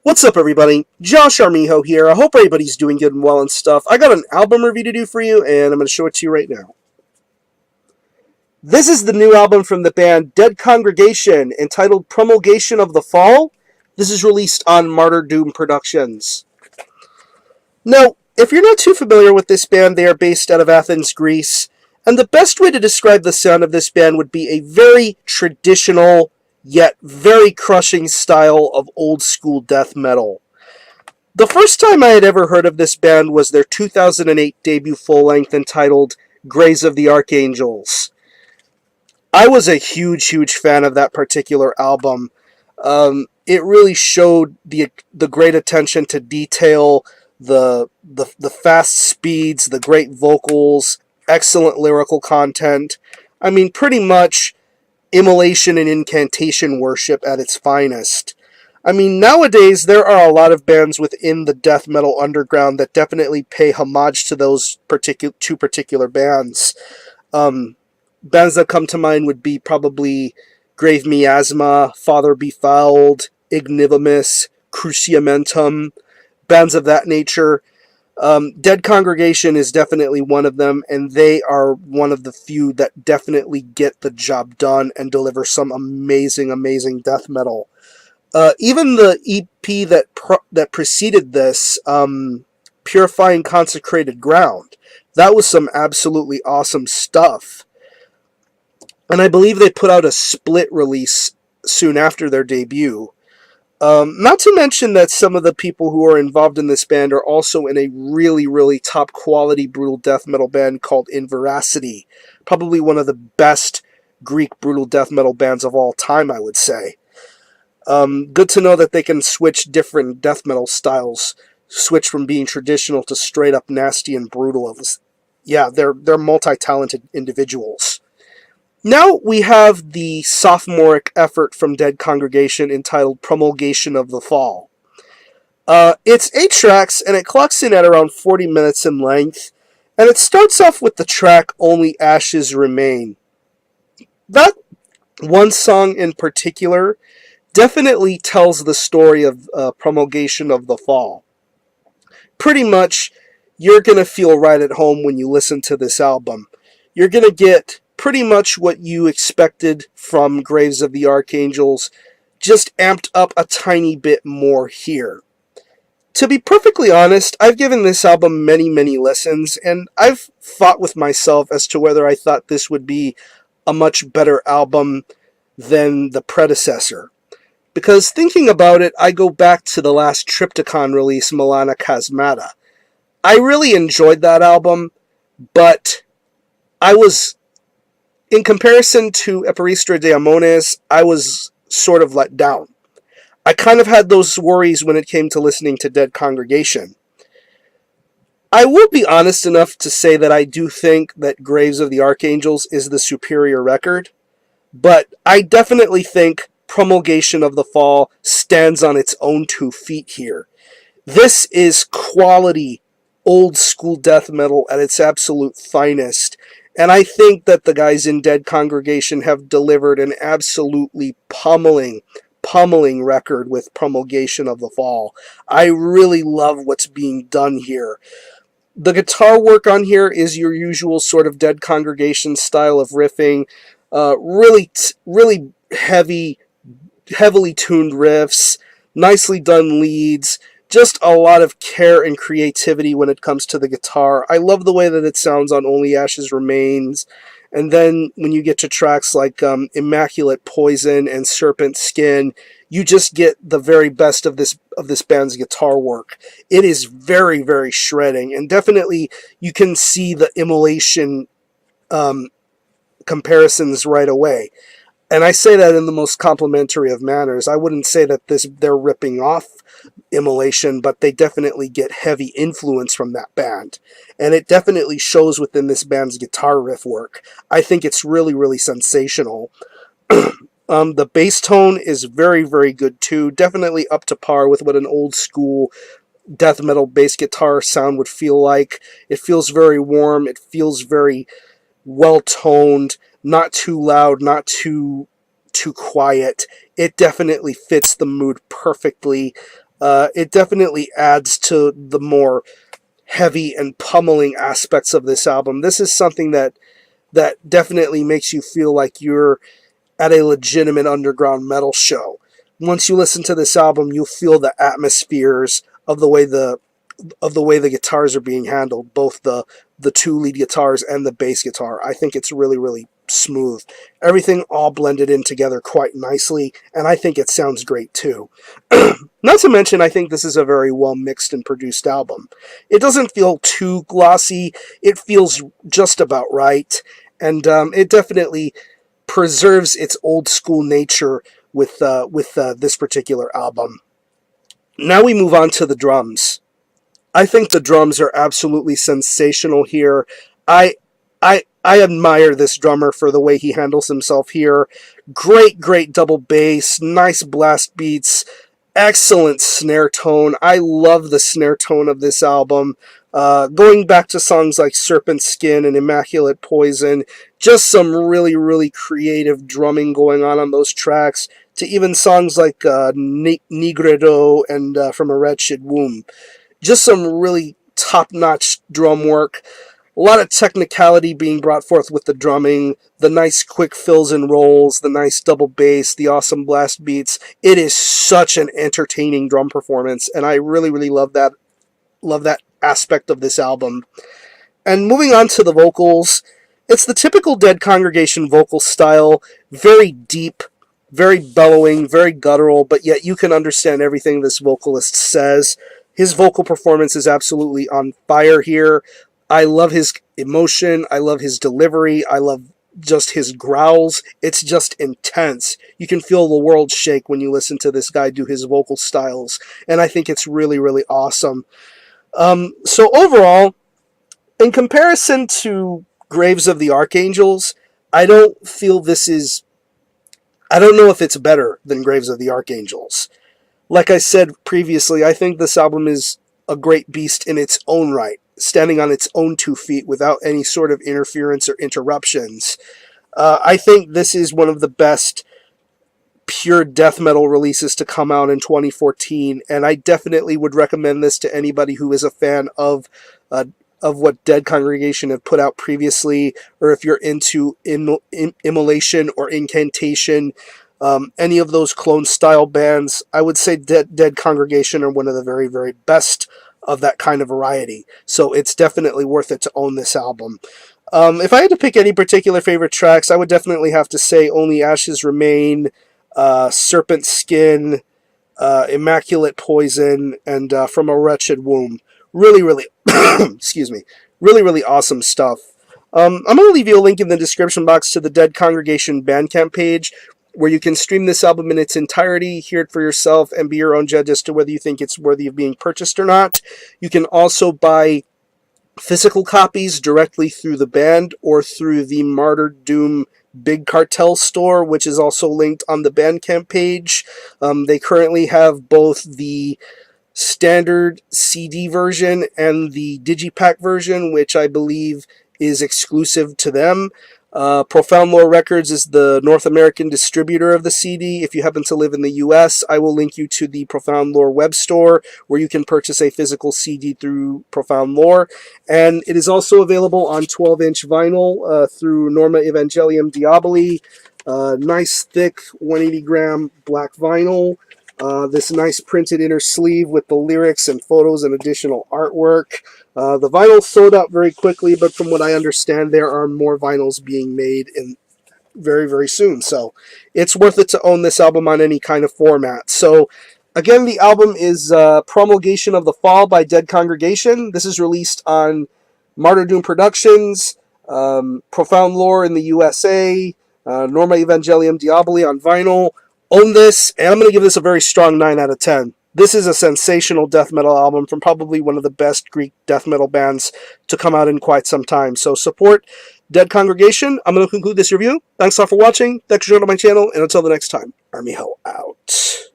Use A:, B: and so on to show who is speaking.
A: What's up, everybody? Josh Armijo here. I hope everybody's doing good and well and stuff. I got an album review to do for you, and I'm going to show it to you right now. This is the new album from the band Dead Congregation, entitled Promulgation of the Fall. This is released on Martyrdoom Productions. Now, if you're not too familiar with this band, they are based out of Athens, Greece, and the best way to describe the sound of this band would be a very traditional, yet very crushing style of old-school death metal. The first time I had ever heard of this band was their 2008 debut full-length entitled Graves of the Archangels. I was a huge fan of that particular album. It really showed the great attention to detail, the fast speeds, the great vocals, excellent lyrical content. I mean, pretty much immolation and incantation worship at its finest. I mean, nowadays there are a lot of bands within the death metal underground that definitely pay homage to those two particular bands. Bands that come to mind would be probably Grave Miasma, Father Befouled, Ignivimus, Cruciamentum, bands of that nature. Dead Congregation is definitely one of them, and they are one of the few that definitely get the job done and deliver some amazing death metal. Even the EP that preceded this, Purifying Consecrated Ground, that was some absolutely awesome stuff. And I believe they put out a split release soon after their debut. Not to mention that some of the people who are involved in this band are also in a really top quality brutal death metal band called Inveracity. Probably one of the best Greek brutal death metal bands of all time, I would say. Good to know that they can switch different death metal styles, switch from being traditional to straight up nasty and brutal. Yeah, they're multi-talented individuals. Now we have the sophomoric effort from Dead Congregation entitled Promulgation of the Fall. It's 8 tracks, and it clocks in at around 40 minutes in length, and it starts off with the track Only Ashes Remain. That one song in particular definitely tells the story of Promulgation of the Fall. Pretty much, you're going to feel right at home when you listen to this album. You're going to get pretty much what you expected from Graves of the Archangels, just amped up a tiny bit more here. To be perfectly honest, I've given this album many listens, and I've fought with myself as to whether I thought this would be a much better album than the predecessor. Because thinking about it, I go back to the last Triptychon release, Milana Chasmata. I really enjoyed that album, but in comparison to Eperistra Daemones, I was sort of let down. I kind of had those worries when it came to listening to Dead Congregation. I will be honest enough to say that I do think that Graves of the Archangels is the superior record, but I definitely think Promulgation of the Fall stands on its own 2 feet here. This is quality, old-school death metal at its absolute finest, and I think that the guys in Dead Congregation have delivered an absolutely pummeling record with Promulgation of the Fall. I really love what's being done here. The guitar work on here is your usual sort of Dead Congregation style of riffing. Really heavily tuned riffs, nicely done leads, just a lot of care and creativity when it comes to the guitar. I love the way that it sounds on Only Ashes Remains, and then when you get to tracks like Immaculate Poison and Serpent Skin, you just get the very best of this band's guitar work. It is very shredding, and definitely you can see the immolation comparisons right away. And I say that in the most complimentary of manners. I wouldn't say that they're ripping off Immolation, but they definitely get heavy influence from that band. And it definitely shows within this band's guitar riff work. I think it's really sensational. The bass tone is very good too. Definitely up to par with what an old school death metal bass guitar sound would feel like. It feels very warm. It feels very well-toned. Not too loud, not too quiet. It definitely fits the mood perfectly. It definitely adds to the more heavy and pummeling aspects of this album. This is something that definitely makes you feel like you're at a legitimate underground metal show. Once you listen to this album, you'll feel the atmospheres of the way the guitars are being handled, both the two lead guitars and the bass guitar. I think it's really, really smooth. Everything all blended in together quite nicely, and I think it sounds great too. Not to mention, I think this is a very well mixed and produced album. It doesn't feel too glossy. It feels just about right, and it definitely preserves its old school nature with this particular album. Now we move on to the drums. I think the drums are absolutely sensational here. I I admire this drummer for the way he handles himself here. Great, great double bass, nice blast beats, excellent snare tone. I love the snare tone of this album. Going back to songs like Serpent Skin and Immaculate Poison, just some really, really creative drumming going on those tracks, to even songs like Nigredo and From a Wretched Womb. Just some really top-notch drum work. A lot of technicality being brought forth with the drumming, the nice quick fills and rolls, the nice double bass, the awesome blast beats. It is such an entertaining drum performance, and I really, really love that aspect of this album. And moving on to the vocals, it's the typical Dead Congregation vocal style, very deep, very bellowing, very guttural, but yet you can understand everything this vocalist says. His vocal performance is absolutely on fire here. I love his emotion. I love his delivery. I love just his growls. It's just intense. You can feel the world shake when you listen to this guy do his vocal styles, and I think it's really, really awesome. So overall, in comparison to Graves of the Archangels, I don't know if it's better than Graves of the Archangels. Like I said previously, I think this album is a great beast in its own right, standing on its own 2 feet without any sort of interference or interruptions. I think this is one of the best pure death metal releases to come out in 2014, and I definitely would recommend this to anybody who is a fan of what Dead Congregation have put out previously, or if you're into immolation or incantation, any of those clone style bands. I would say Dead Congregation are one of the very, very best of that kind of variety. So it's definitely worth it to own this album. If I had to pick any particular favorite tracks, I would definitely have to say Only Ashes Remain, Serpent Skin, Immaculate Poison, and From a Wretched Womb. Really, really, excuse me, really, really awesome stuff. I'm going to leave you a link in the description box to the Dead Congregation Bandcamp page, where you can stream this album in its entirety, hear it for yourself, and be your own judge as to whether you think it's worthy of being purchased or not. You can also buy physical copies directly through the band or through the Martyrdoom Big Cartel store, which is also linked on the Bandcamp page. They currently have both the standard CD version and the Digipack version, which I believe is exclusive to them. Profound Lore Records is the North American distributor of the CD. If you happen to live in the US, I will link you to the Profound Lore web store, where you can purchase a physical CD through Profound Lore. And it is also available on 12-inch vinyl through Norma Evangelium Diaboli. Nice thick 180-gram black vinyl. This nice printed inner sleeve with the lyrics and photos and additional artwork. The vinyl sold out very quickly, but from what I understand, there are more vinyls being made in very, very soon. So it's worth it to own this album on any kind of format. So again, the album is Promulgation of the Fall by Dead Congregation. This is released on Martyrdoom Productions, Profound Lore in the USA, Norma Evangelium Diaboli on vinyl. Own this, and I'm going to give this a very strong 9 out of 10. This is a sensational death metal album from probably one of the best Greek death metal bands to come out in quite some time. So support Dead Congregation. I'm going to conclude this review. Thanks all for watching. Thanks for joining my channel, and until the next time, Army Hell out.